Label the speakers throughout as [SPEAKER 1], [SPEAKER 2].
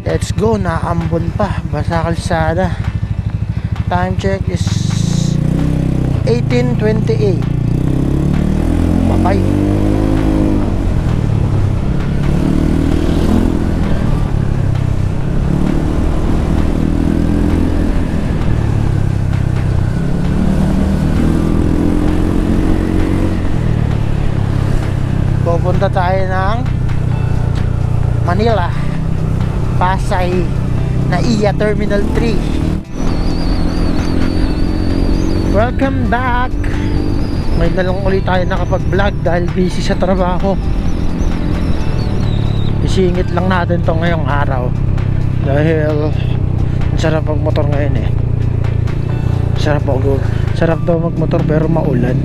[SPEAKER 1] Let's go, naambon pa, basa kalsada. Time check is 18:28. Bye-bye. Pupunta tayo ng Manila, Pasay, NAIA Terminal 3. Welcome back. May dalawang ulit tayo nakapag-vlog dahil busy sa trabaho. Isingit lang natin to ngayong araw dahil ang sarap magmotor ngayon eh. Sarap daw magmotor pero maulan.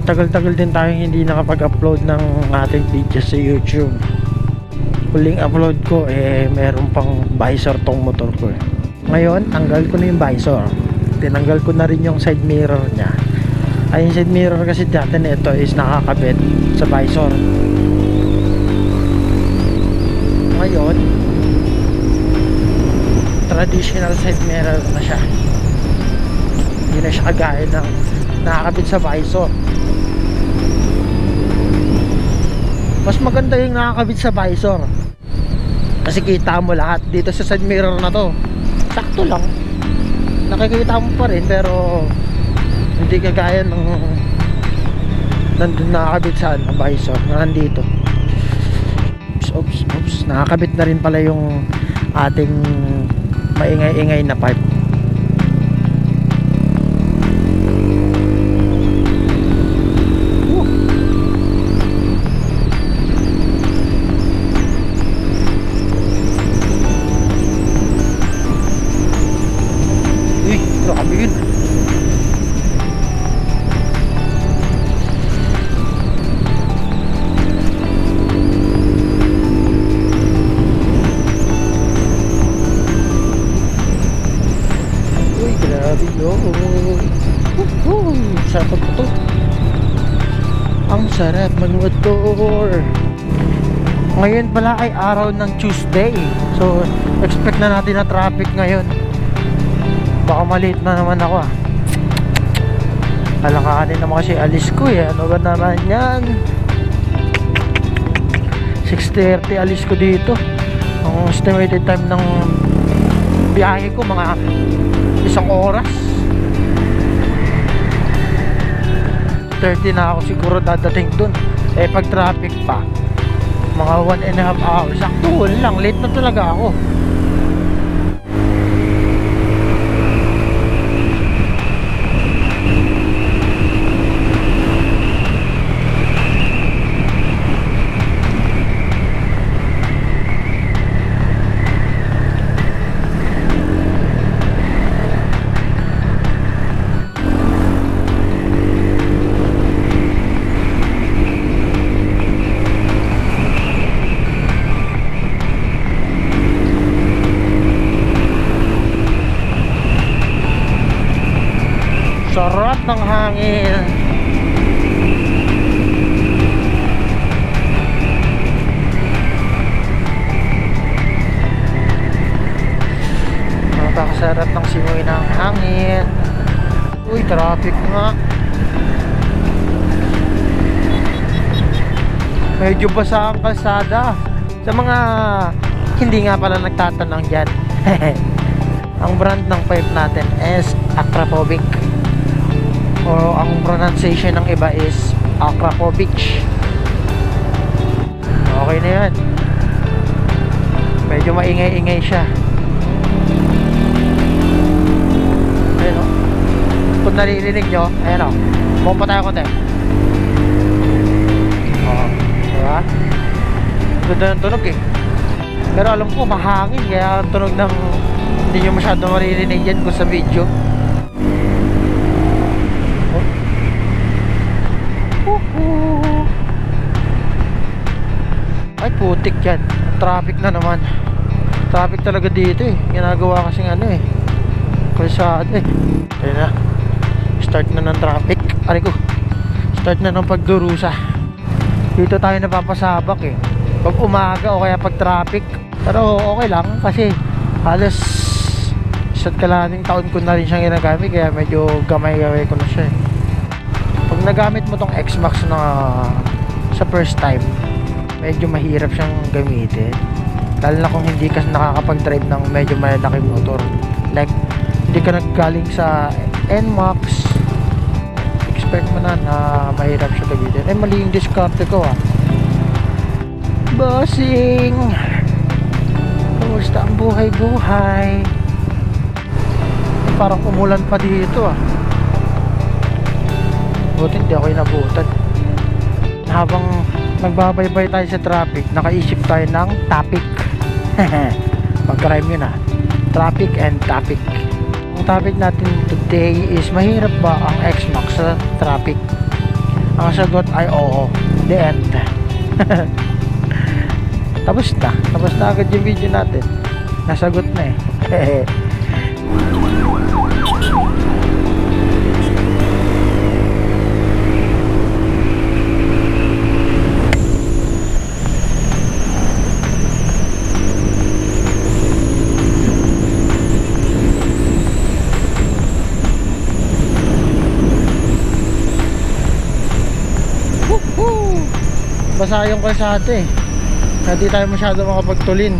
[SPEAKER 1] Tagal-tagal din tayong hindi nakapag-upload ng ating video sa YouTube. Huling upload ko meron pang visor tong motor ko eh. Ngayon tanggal ko na yung visor, tinanggal ko na rin yung side mirror nya. Ay, yung side mirror kasi dati nito is nakakabit sa visor. Ngayon traditional side mirror na siya, hindi na siya kagaya ng nakakabit sa visor. Mas maganda yung nakakabit sa visor kasi kita mo lahat. Dito sa side mirror na to, sakto lang, nakikita mo pa rin pero hindi kagaya ng nandun nakakabit sa visor na nandito. Oops, nakakabit na rin pala yung ating maingay-ingay na pipe. Sarap ito. Ang sarap magmotor. Ngayon pala ay araw ng Tuesday, so expect na natin na traffic ngayon. Baka maliit na naman ako ah. Alakanin naman kasi alis ko eh. Ano ba naman yan, 6:30 alis ko dito. Ang estimated time ng biyahe ko mga 1 oras. 30 na ako siguro dadating dun. Pag traffic pa, mga 1.5 hours. Sakto lang, late na talaga ako. Sarap ng hangin. Napakasarap ng simoy ng hangin. Uy, traffic nga. Medyo basa ang kalsada. Sa mga hindi nga pala nagtatanong dyan, ang brand ng pipe natin is Akrapovic, o ang pronunciation ng iba is Akrapovic. Okay na yan. Medyo maingay-ingay siya. Ayun o, kung naririnig nyo, ayun o, bumpa tayo konti. Diba? Ganda ng tunog eh. Pero alam ko mahangin, kaya ang tunog ng hindi nyo masyado maririnig yan kung sa video. Ay putik yan, traffic na naman. Traffic talaga dito eh. Ginagawa kasing ano eh, kalsada eh. Ayun na, start na ng traffic. Aray ko, start na ng pagdurusa. Dito tayo napapasabak eh. pag umaga o kaya pag traffic. Pero okay lang kasi halos isa't kalahating taon ko na rin siyang ginagamit, kaya medyo gamay-gamay ko na siya eh. Pag nagamit mo tong X-Max na sa first time, medyo mahirap siyang gamitin, lalo na kung hindi ka nakakapag-drive ng medyo malalaking motor. Like hindi ka naggaling sa NMAX, expect mo na mahirap siya gamitin. Eh, mali yung diskarte ko ah. Bossing, kumusta ang buhay-buhay? Parang umulan pa dito ah. Buti hindi ako inabutan. Habang nagbabaybay tayo sa traffic, nakaisip tayo ng topic. Mag-rhyme yun ah. Traffic and topic. Ang topic natin today is, mahirap ba ang X-Max sa traffic? Ang sagot ay oo. The end. Tapos na agad yung video natin. Nasagot na eh. Basa yung kalsada eh. Hindi tayo masyado makapagtulin.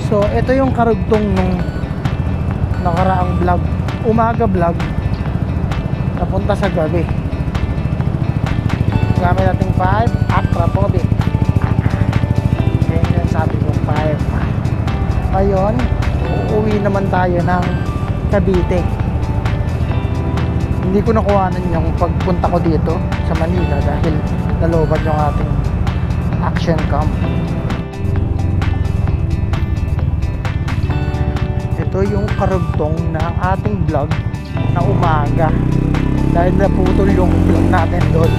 [SPEAKER 1] So ito yung karugtong nung nakaraang vlog, umaga vlog, napunta sa gabi. Gamit natin 5 Acropovic. Yan sabi ko 5. Ngayon uuwi naman tayo ng Cavite. Hindi ko nakuhanan yung pagpunta ko dito sa Manila dahil nalobat yung ating action cam. Ito yung karugtong ng ating vlog na umaga dahil naputol yung vlog natin doon.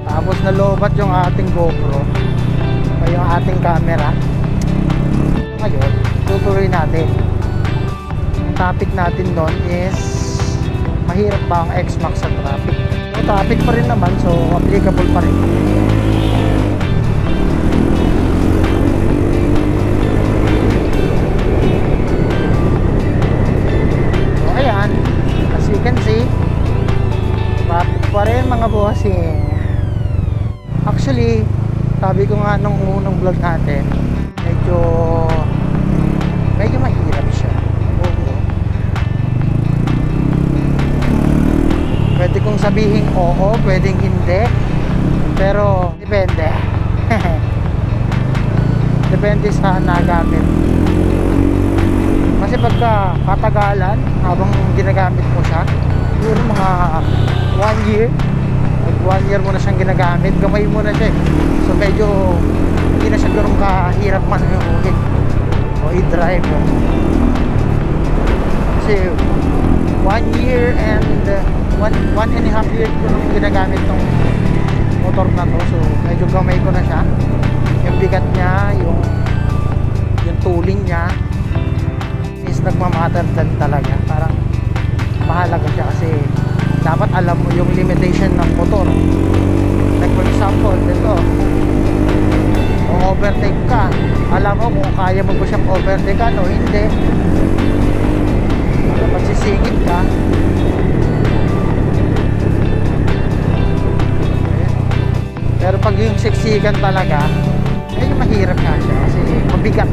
[SPEAKER 1] Tapos nalobat yung ating GoPro o yung ating camera. Ngayon tutuloy natin. Ang topic natin doon is, mahirap ba ang X-Max sa traffic? So, traffic pa rin naman, so applicable pa rin. So ayan, as you can see, traffic pa rin mga bossing. Actually, sabi ko nga nung unang vlog natin, medyo mahirap siya. Pwede kong sabihin oo, pwedeng hindi, pero depende. Depende sa nagamit. Kasi pagka katagalan habang ginagamit mo siya, siguro mga 1 year, mag 1 year mo na siyang ginagamit, gamay mo na siya eh. So medyo hindi na siya ganun kahirap manuhin o i-drive mo. Kasi 1 year and 1.5 years ko nung ginagamit tong motor na to, so medyo gamay ko na siya. Yung bigat niya, yung tuling niya is nagmamatter din talaga. Parang mahalaga siya kasi dapat alam mo yung limitation ng motor. Like for example, dito kung overtake ka, alam mo kung kaya mo ba siyang overtake o hindi. Kapag sisingit ka, pero pag yung siksikan talaga, medyo mahirap nga siya kasi mabigat.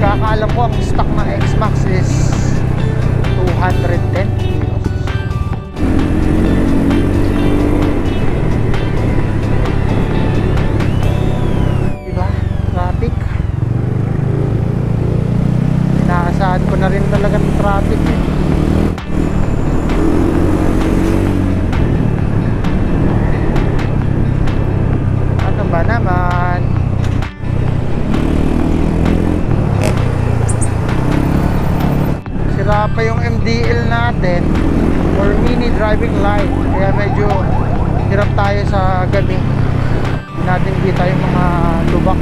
[SPEAKER 1] Magkakaalam ko ang stock ng X-Max is 210 kilos. Diba? Traffic. Inaasahan ko na rin talaga ng traffic eh. Ba naman, sira pa yung MDL natin or mini driving light, kaya medyo hirap tayo sa gabi. Hindi natin kita yung mga lubak.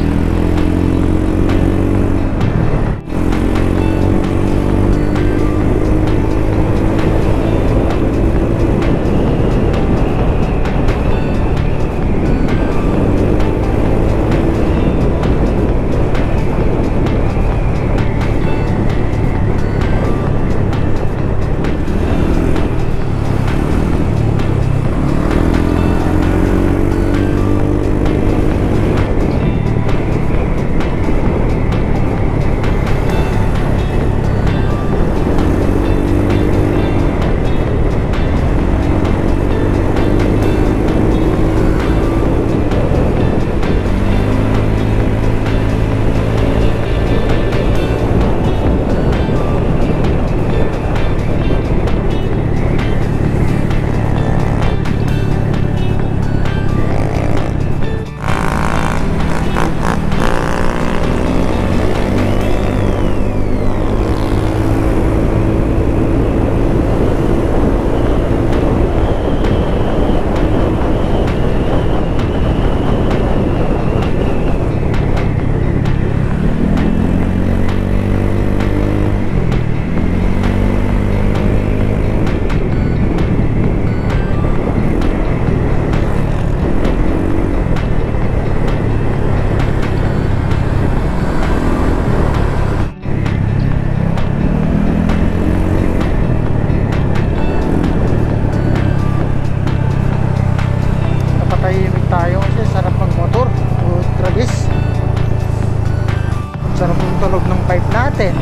[SPEAKER 1] pipe natin.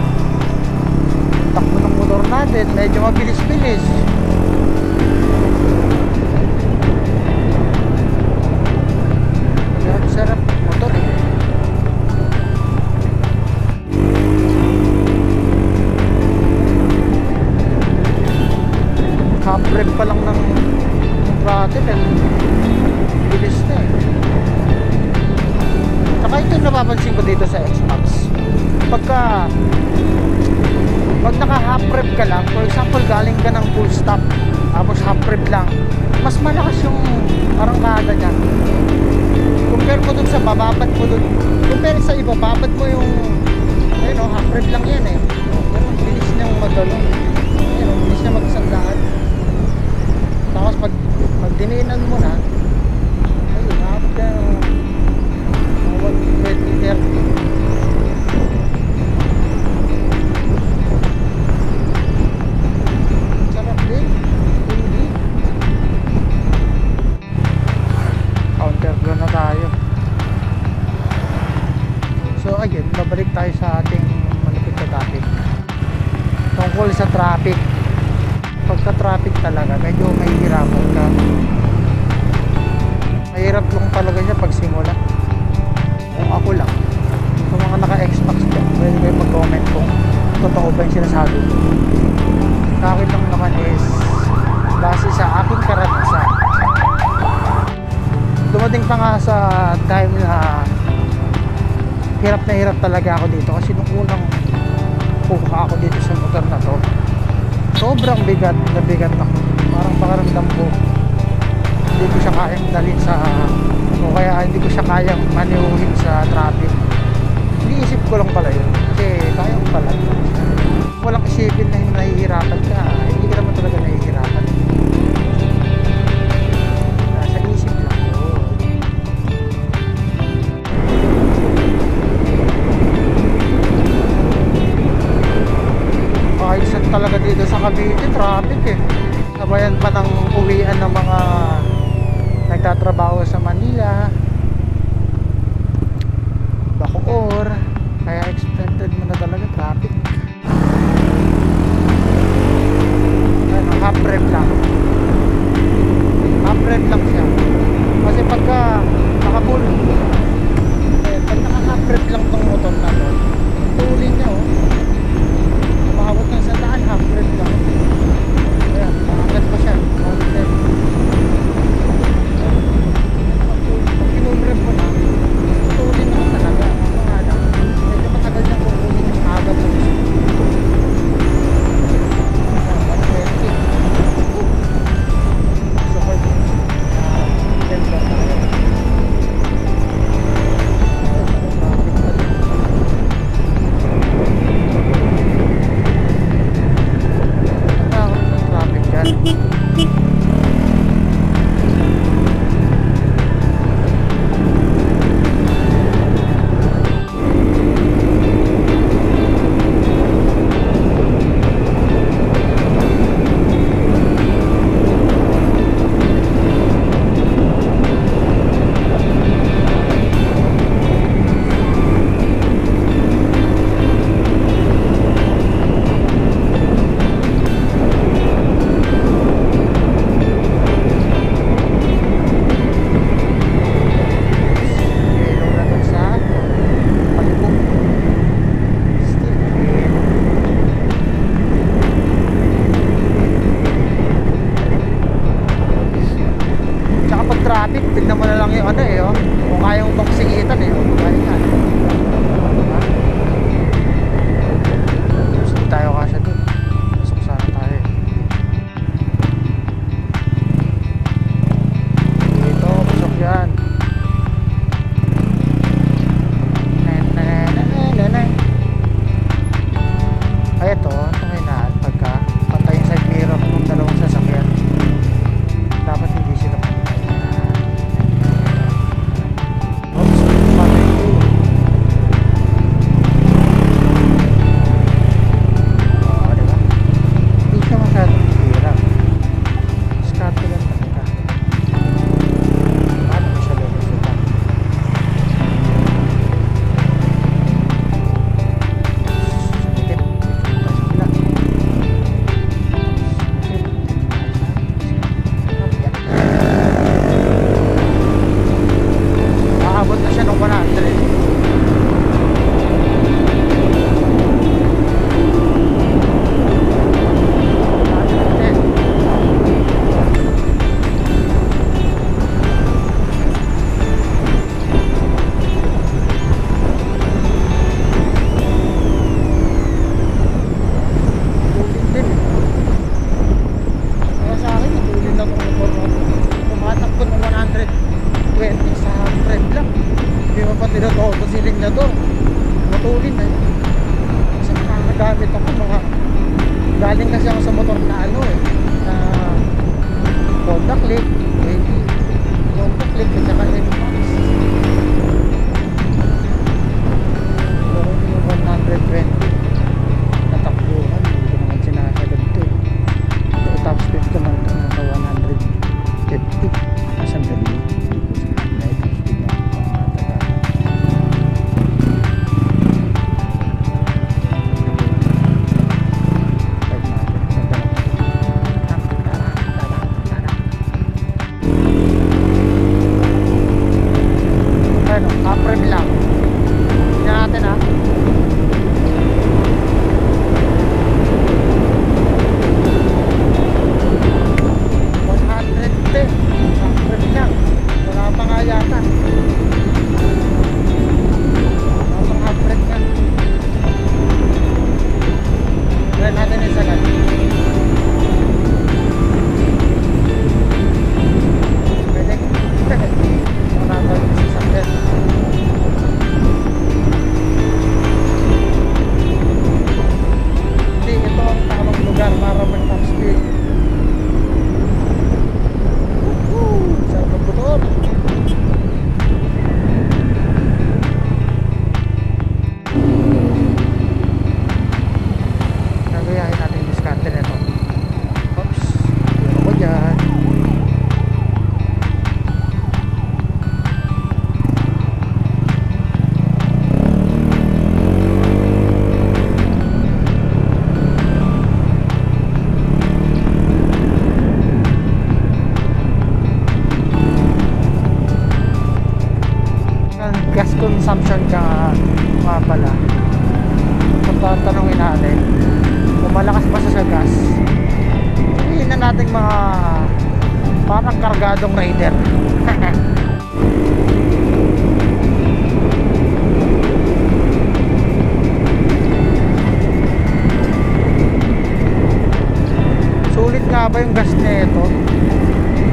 [SPEAKER 1] Takbo ng motor natin, medyo mabilis-bilis. Sarap motor eh. Half brake pa lang ng throttle eh. Bilis na eh. Saka ito yung napapansin ko dito sa X-Max. Pag naka half rev ka lang, for example galing ka ng full stop tapos half rev lang, mas malakas yung arangkada niya. Compare mo dun sa bababad mo dun, compare sa iba, babad mo yung ayun o, half rev lang yan eh, pero ang bilis niyang magano, ayun o, bilis niya magsandaan. Tapos pag diniinan mo na, ayun, nakapag ka 120-30. Counter na tayo. So again, babalik tayo sa ating malapit na topic tungkol sa traffic. Pagka traffic talaga medyo mahihirapan ka. Mahirap lang talaga siya pag simula. Kung ako lang, kung mga naka-Xbox dyan, pwede kayo mag-comment kung totoo ba yung sinasabi ko. Sa akin lang naman is base sa aking karanasan. Dumating pa nga sa time na hirap talaga ako dito kasi nung unang puka ako dito sa motor na to, sobrang bigat ako. Parang pakaramdam ko hindi ko siya kayang dalhin sa, o kaya hindi ko siya kayang maniuhin sa traffic. Iniisip ko lang pala yun kasi kaya ko pala. Walang isipin na nahihirapan ka, hindi ka naman talaga nahihirapan. Nasa isip lang yun. Kailisan talaga dito sa Cavite, traffic eh. Sabayan pa ng uwian ng mga nagtatrabaho sa Manila, Bacoor, kaya expected mo na talaga traffic. Ano, half rev lang siya kasi pagka nakabull pag naka half rev lang tong motor na to, tuloy niya oh, umabot ng 100, half rev lang. Ayan, makagad pa siya, 110. Pag pa tinotodo si Linyador. Matulin na yun. Kasi nakakagamit ako mga galing kasi ako sa motor na ano eh, na Honda Click, Honda Click at saka NMAX. Yung 120 natakbuhan, hindi ko naman sinasagad ito eh. Ito top speed ko naman ito nasa 150 sandali. Aprem lang. Tingnan natin ha. Aprem lang. Wala pa nga yata. Wala pang aprem nga. Try natin yung sagad. Pwede. Wala pa yung sasakyan. Para mag-top speed. Sarap ng motor. Gagayahin natin yung diskarte nito. Oops, yun ako dyan. Gas consumption ka nga pala. Kung tatanungin natin kung malakas ba siya sa gas, sabihin na natin mga parang kargadong rider. Sulit nga ba yung gas niya ito?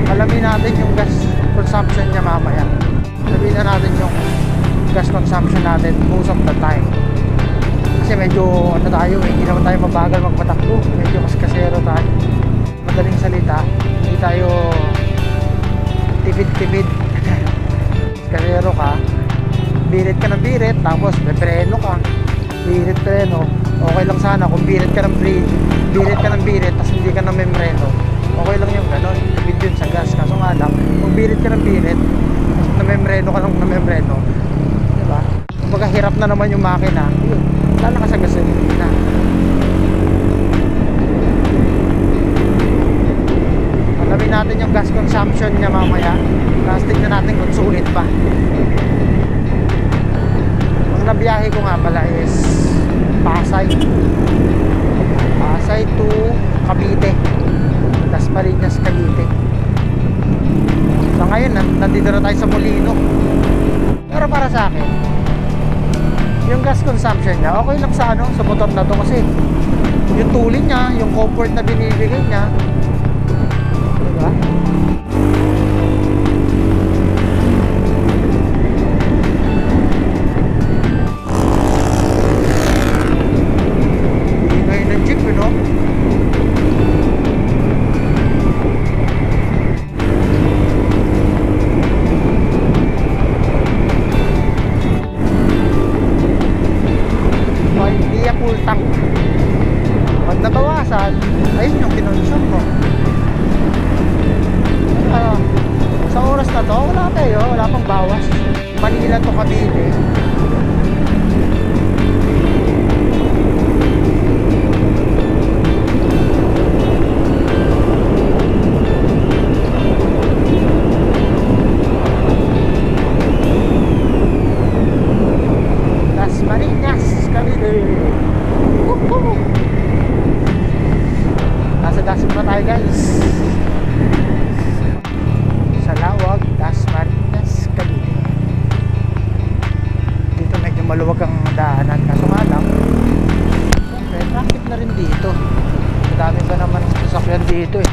[SPEAKER 1] Alamin natin yung gas consumption niya mamaya. Sabihin na natin yung gas consumption natin most of the time. Kasi medyo ano tayo eh, hindi naman tayo mabagal magpatakbo. Medyo mas kasero tayo. Madaling salita, hindi tayo tipid-tipid. Kasero ka, birit ka ng birit, tapos may preno ka. Birit-preno. Okay lang sana kung birit ka ng birit, tapos hindi ka na membreno. Okay lang yung ganon. Tipid yun sa gas. Kaso nga lang, kung birit ka ng birit, namembreno ka ng namembreno, diba? Kumbaga hirap na naman yung makina, yun, lala ka sa gasolina. Alamin natin yung gas consumption niya mamaya. Tapos tignan natin kung sulit pa. Ang nabiyahe ko nga pala is Pasay to Cavite, Dasmariñas, Cavite. So ngayon, nandito na tayo sa Molino. Pero para sa akin, yung gas consumption niya, okay lang sa ano, sa motor na to kasi yung tulin niya, yung comfort na binibigay niya, diba? Ingay ng jeep, you know? Full tank. Pag nabawasan, ayun yung kinonsyon mo. Sa oras na to, wala pang bawas. Manila to Cavite. Dasmariñas, Cavite. Nasa Dasma na tayo guys. Sa Lawag, Dasmariñas, Cavite. Dito medyo maluwag ang daanan. Kaso nga lang, siyempre traffic na rin dito. Madami pa naman sasakyan dito eh.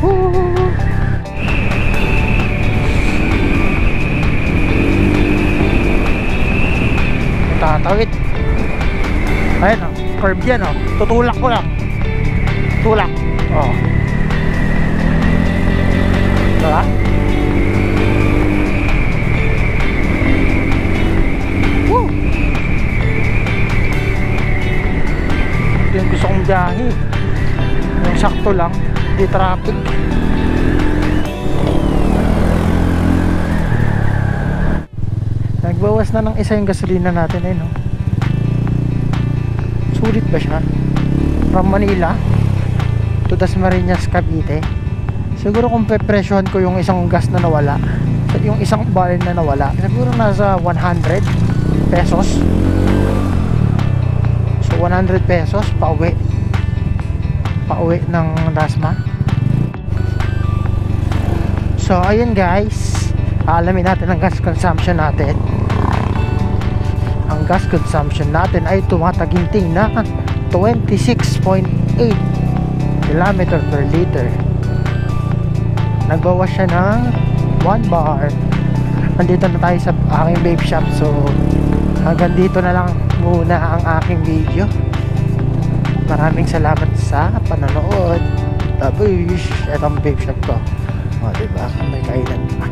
[SPEAKER 1] Woo! Tatawid. Ayun o, curve yan o. Tutulak ko lang. Tulak. O. Diba? Woo! Ito yung gusto kong biyahe. Yung sakto lang, di traffic. Nagbawas na ng isa yung gasolina natin eh, no? Sulit ba siya? From Manila to Dasmariñas, Cavite. Siguro kung pepresyohan ko yung isang gas na nawala, yung isang barrel na nawala, siguro nasa 100 pesos. So 100 pesos pauwi ng Dasma. So ayun guys, alamin natin ang gas consumption natin. Ang gas consumption natin ay tumataginting na 26.8 km per liter. Nagbawas siya ng 1 bar. Nandito na tayo sa aking vape shop. So hanggang dito na lang muna ang aking video. Maraming salamat sa panonood. Tabush! Ito ang vape shop ko. O diba? May kainan pa.